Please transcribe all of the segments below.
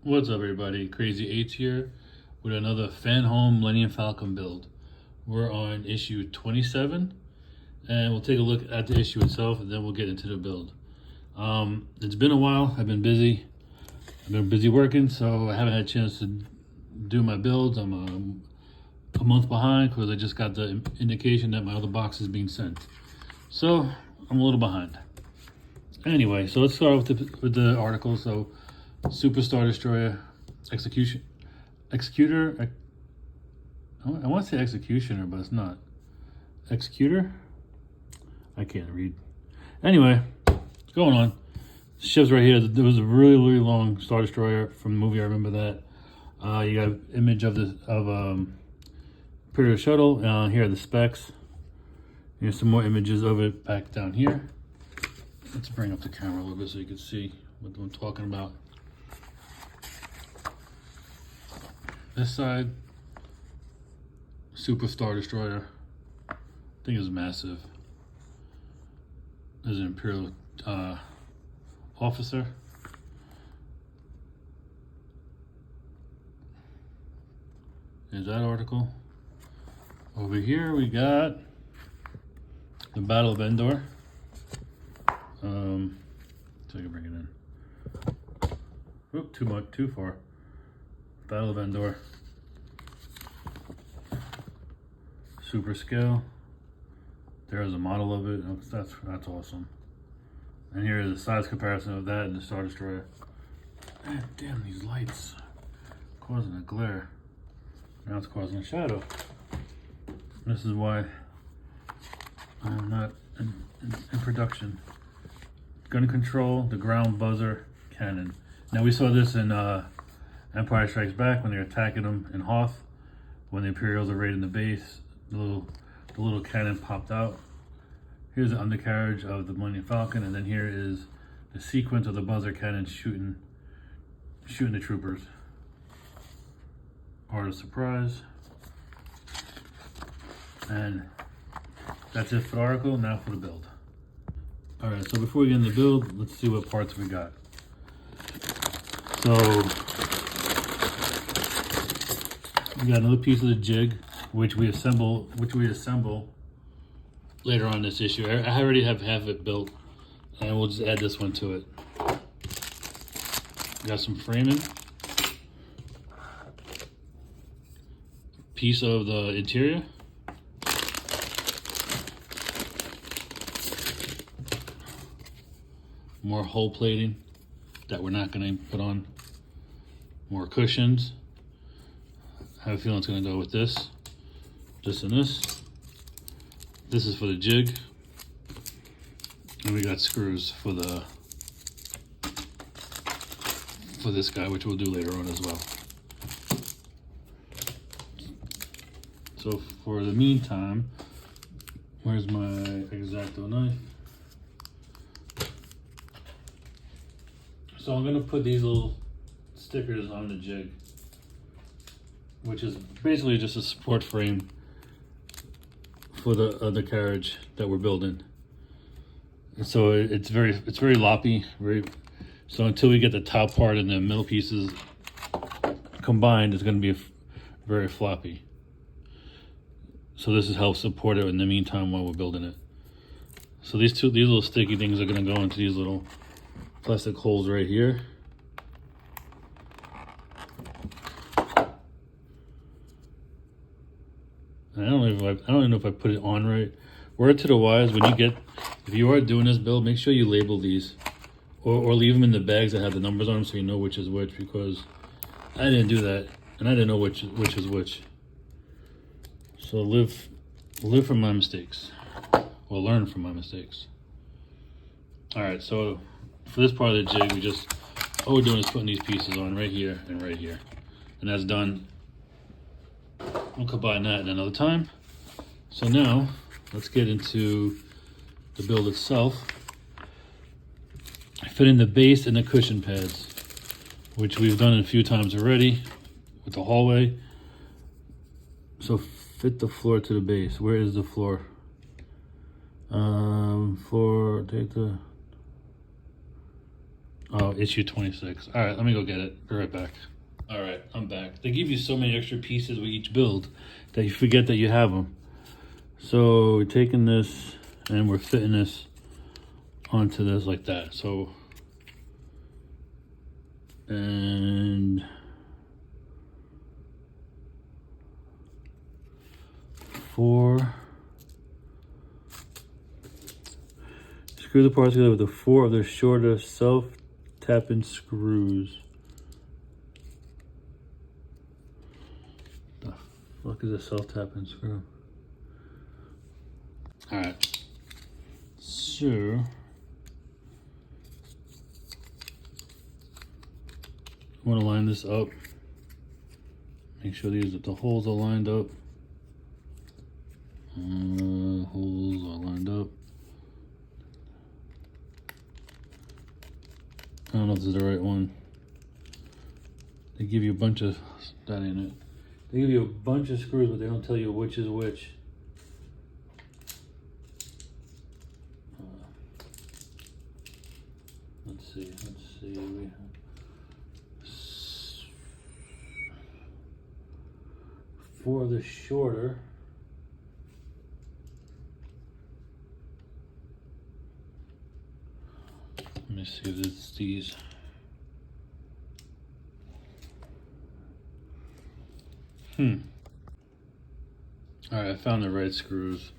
What's up, everybody? Crazy 8's here with another Fanhome Millennium Falcon build. We're on issue 27, and we'll take a look at the issue itself, and then we'll get into the build. It's been a while. I've been busy. Working, so I haven't had a chance to do my builds. I'm a month behind because I just got the indication that my other box is being sent. So I'm a little behind. Anyway, so let's start with the article. So, Superstar Destroyer Executor. I want to say Executioner, but it's not. Executor? I can't read. Anyway, what's going on? Ship's right here. There was a really long Star Destroyer from the movie. I remember that. You got an image of Imperial Shuttle. Here are the specs. Here's some more images of it back down here. Let's bring up the camera a little bit so you can see what I'm talking about. This side, Superstar Destroyer. I think it's massive. There's an Imperial officer. There's that article. Over here we got the Battle of Endor. So I can bring it in. Oop, too far. Battle of Endor. Super scale. There's a model of it. That's awesome. And here is a size comparison of that and the Star Destroyer. Man, damn, these lights causing a glare. Now it's causing a shadow. This is why I'm not in production. Gun control, the ground buzzer cannon. Now we saw this in Empire Strikes Back when they're attacking them in Hoth. When the Imperials are raiding the base, the little cannon popped out. Here's the undercarriage of the Millennium Falcon, and then here is the sequence of the buzzer cannon shooting the troopers. Part of surprise. And that's it for the article. Now for the build. All right, so before we get in the build, let's see what parts we got. So we got another piece of the jig, which we assemble later on this issue. I already have half of it built, and we'll just add this one to it. Got some framing, piece of the interior, more hull plating that we're not going to put on, more cushions. I have a feeling it's going to go with this and this. This is for the jig, and we got screws for this guy, which we'll do later on as well. So for the meantime, where's my X-Acto knife? So I'm gonna put these little stickers on the jig, which is basically just a support frame for the other carriage that we're building. And so it's very loppy, so until we get the top part and the middle pieces combined, it's going to be very floppy. So this is help support it in the meantime while we're building it. So these little sticky things are going to go into these little plastic holes right here. I don't even know if I put it on right. Word to the wise, if you are doing this build, make sure you label these, or leave them in the bags that have the numbers on them so you know which is which, because I didn't do that and I didn't know which is which. So live from my mistakes, or learn from my mistakes. All right, so for this part of the jig, all we're doing is putting these pieces on right here, and that's done. We'll combine that at another time. So now, let's get into the build itself. I fit in the base and the cushion pads, which we've done a few times already with the hallway. So fit the floor to the base. Where is the floor? Take the Oh, issue 26. All right, let me go get it. Be right back. All right, I'm back. They give you so many extra pieces with each build that you forget that you have them. So we're taking this and we're fitting this onto this like that. So, and screw the parts together with the 4 of the shorter self-tapping screws. The fuck is a self-tapping screw? Alright. So I want to line this up. Make sure the holes are lined up. Holes are lined up. I don't know if this is the right one. They give you a bunch of, that ain't it. They give you a bunch of screws, but they don't tell you which is which. Let's see. We have 4 of the shorter. Let me see if it's these. Alright, I found the right screws.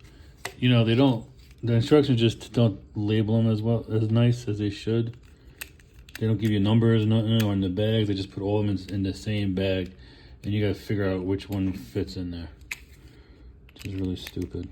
You know, the instructions just don't label them as nice as they should. They don't give you numbers or nothing, or in the bag. They just put all of them in the same bag, and you gotta figure out which one fits in there. Which is really stupid.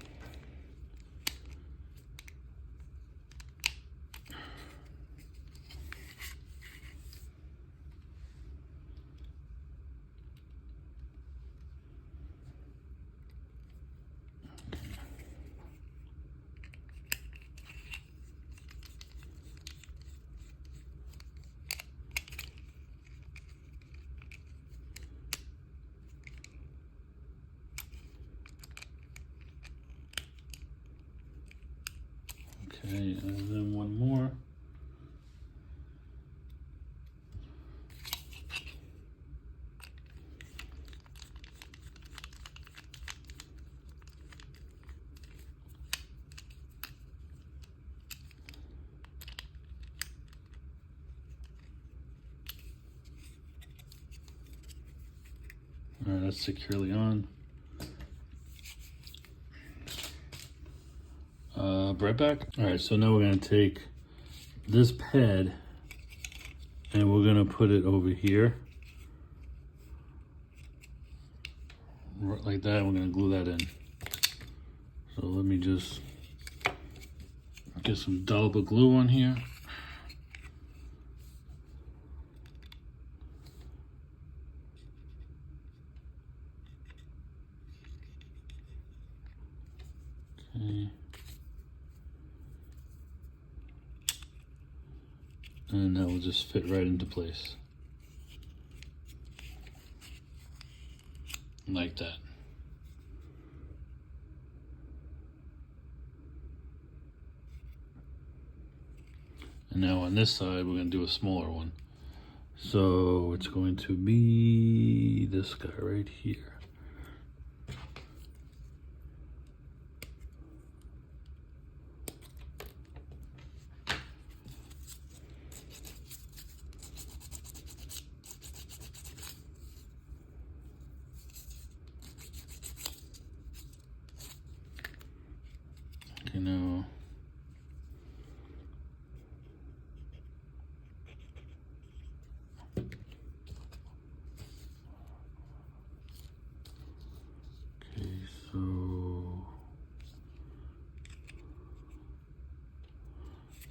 Okay, and then one more. All right, that's securely on. Right back. All right, so now we're gonna take this pad and we're gonna put it over here. Like that, we're gonna glue that in. So let me just get some dollop of glue on here. Okay. And that will just fit right into place. Like that. And now on this side, we're going to do a smaller one. So it's going to be this guy right here. Okay, now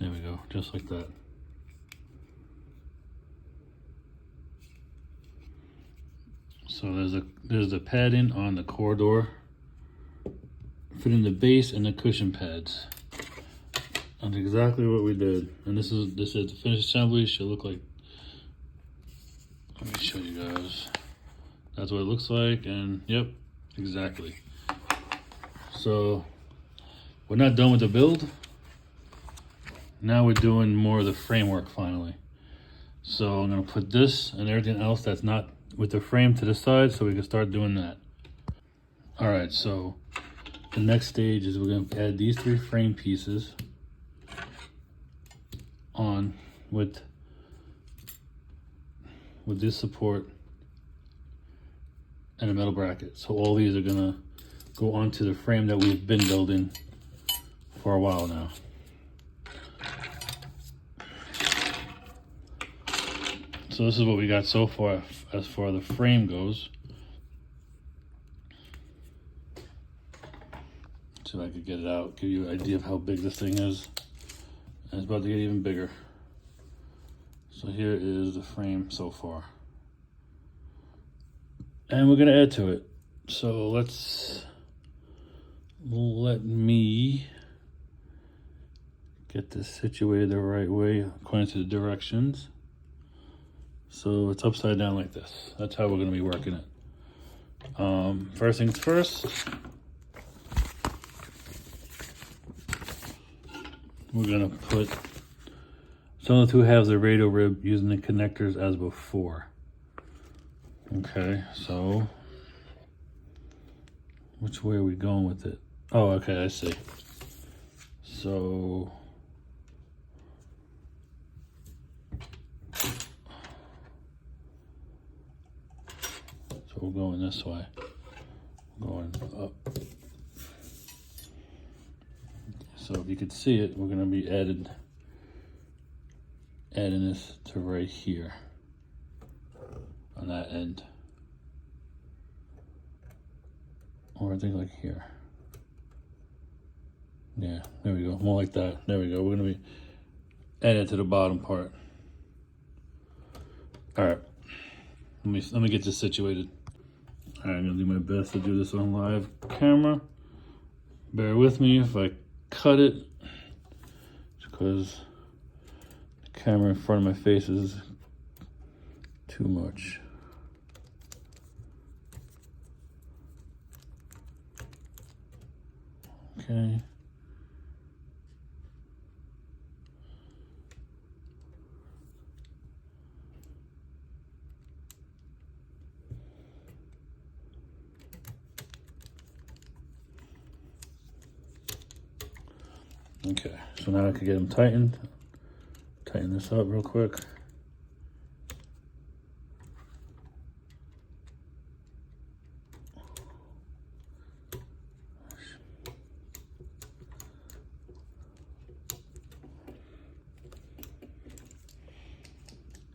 there we go, just like that. So there's the padding on the corridor, fitting the base and the cushion pads. That's exactly what we did. And this is the finished assembly. Should look like. Let me show you guys. That's what it looks like, and yep, exactly. So we're not done with the build. Now we're doing more of the framework finally. So I'm gonna put this and everything else that's not with the frame to the side so we can start doing that. All right, so the next stage is we're gonna add these 3 frame pieces on with this support and a metal bracket. So all these are gonna go onto the frame that we've been building for a while now. So this is what we got so far as far as the frame goes. See if I could get it out, give you an idea of how big this thing is. And it's about to get even bigger. So here is the frame so far. And we're gonna add to it. So let me get this situated the right way according to the directions. So it's upside down like this. That's how we're gonna be working it. First things first, we're gonna put some of the 2 halves of the radio rib using the connectors as before. Okay, so which way are we going with it? Oh, okay, I see. So we're going this way. We're going up. So if you could see it, we're gonna be adding this to right here on that end. Or I think like here. Yeah, there we go, more like that. There we go, we're gonna be adding it to the bottom part. All right, let me get this situated. All right, I'm gonna do my best to do this on live camera. Bear with me if I cut it, because the camera in front of my face is too much. Okay. Okay, so now I can get them tightened. Tighten this up real quick.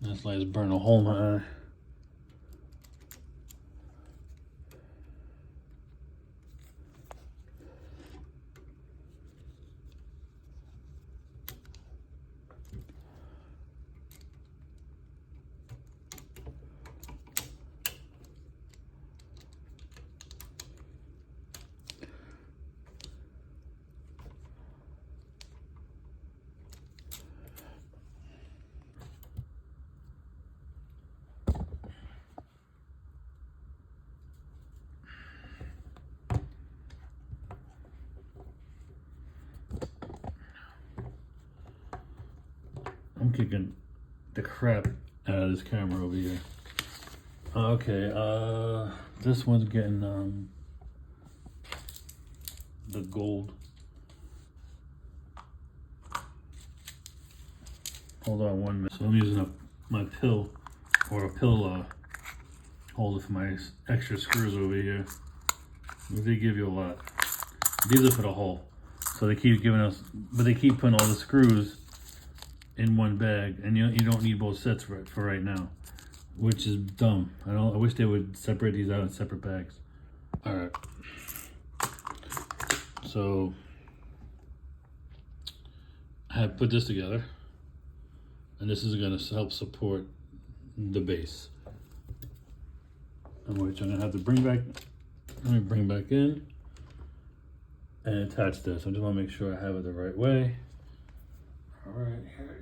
This light's burning a hole in my eye. I'm kicking the crap out of this camera over here. Okay, this one's getting the gold. Hold on 1 minute. So I'm using my pill or a pill holder for my extra screws over here. They give you a lot. These are for the hole. So they keep giving us, but they keep putting all the screws in one bag, and you don't need both sets for right now, which is dumb. I wish they would separate these out in separate bags. All right. So I have put this together, and this is going to help support the base. Which I'm going to have to bring back. Let me bring back in and attach this. I just want to make sure I have it the right way. All right, here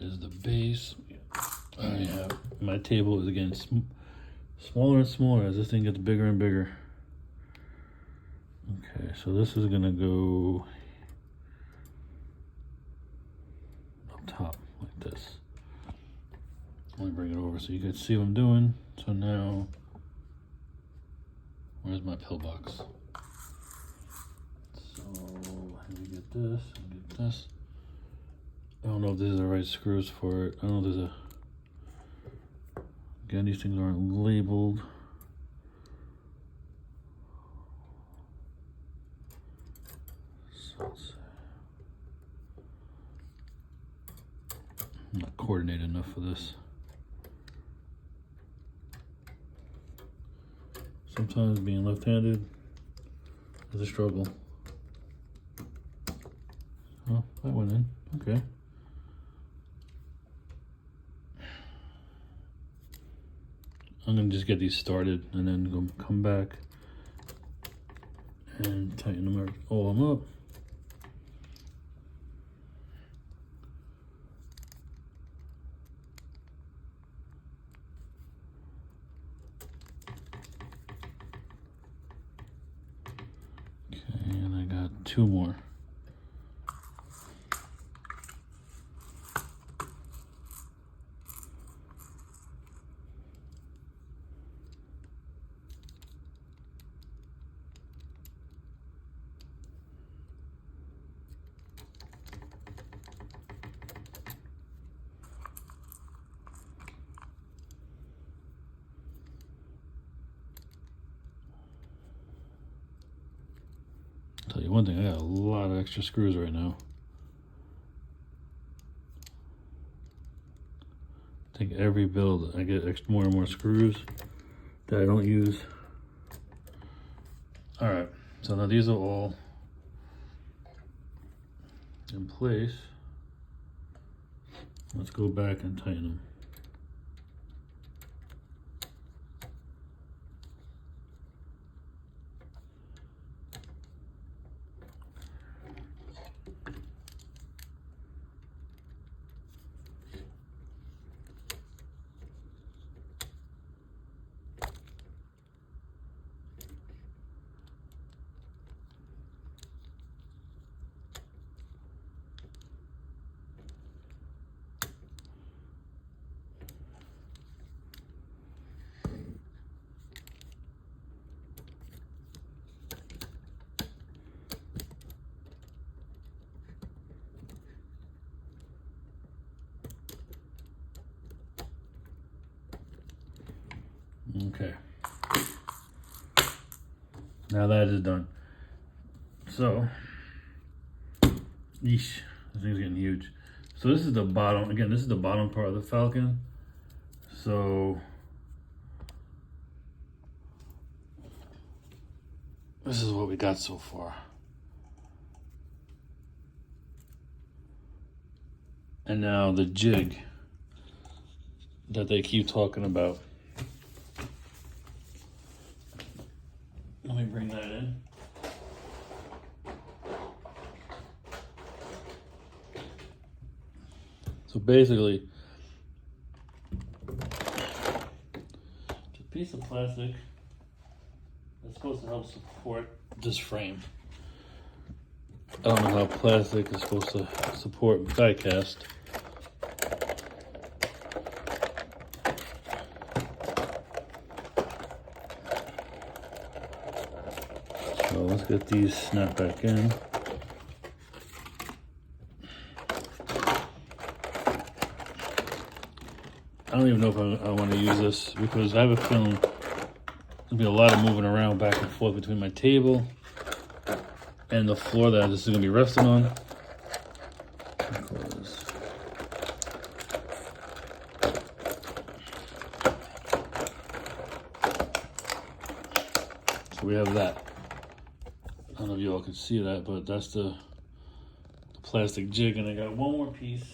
is the base. I have my table is again smaller and smaller as this thing gets bigger and bigger. Okay, so this is gonna go Let me bring it over so you can see what I'm doing. So now, where's my pillbox? So let me get this and get this. I don't know if these are the right screws for it. I don't know if there's a... Again, these things aren't labeled. So let's see. I'm not coordinated enough for this. Sometimes being left-handed is a struggle. Oh, that went in. Okay. I'm gonna just get these started and then come back and tighten them all up. Okay, and I got 2 more. Tell you one thing, I got a lot of extra screws right now. I think every build I get more and more screws that I don't use. All right, so now these are all in place. Let's go back and tighten them. Okay. Now that is done. So, yeesh, this thing's getting huge. So this is the bottom, again, this is the bottom part of the Falcon. So, this is what we got so far. And now the jig that they keep talking about. Let me bring that in. So basically, it's a piece of plastic that's supposed to help support this frame. I don't know how plastic is supposed to support die cast. So let's get these snapped back in. I don't even know if I want to use this because I have a feeling there'll be a lot of moving around back and forth between my table and the floor that this is going to be resting on. So we have that. I don't know if you all can see that, but that's the plastic jig, and I got one more piece.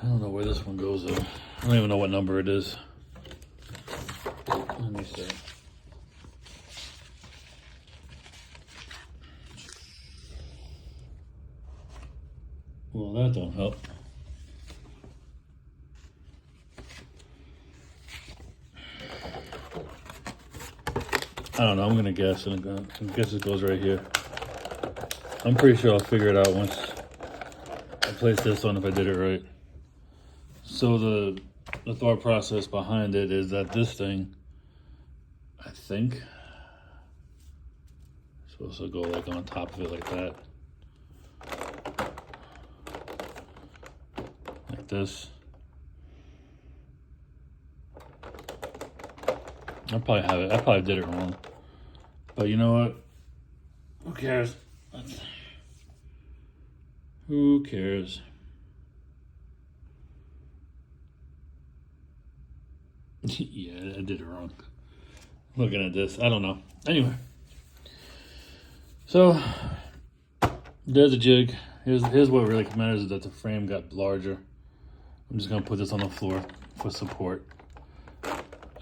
I don't know where this one goes though. I don't even know what number it is. Let me see. Well, that don't help. I don't know, I'm gonna guess, and I guess it goes right here. I'm pretty sure I'll figure it out once I place this on if I did it right. So the thought process behind it is that this thing, I think, is supposed to go like on top of it like that. Like this. I probably have it. I probably did it wrong. But you know what? Who cares? Who cares? Yeah, I did it wrong. Looking at this, I don't know. Anyway, so there's a jig. Here's what really matters is that the frame got larger. I'm just gonna put this on the floor for support.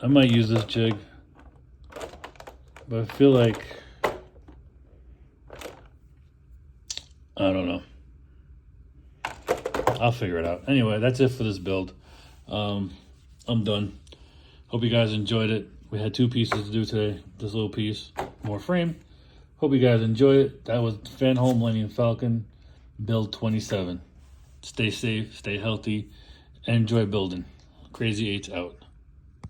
I might use this jig, but I feel like, I don't know. I'll figure it out. Anyway, that's it for this build. I'm done. Hope you guys enjoyed it. We had 2 pieces to do today. This little piece, more frame. Hope you guys enjoy it. That was Fanhome Millennium Falcon build 27. Stay safe, stay healthy, and enjoy building. Crazy 8's out.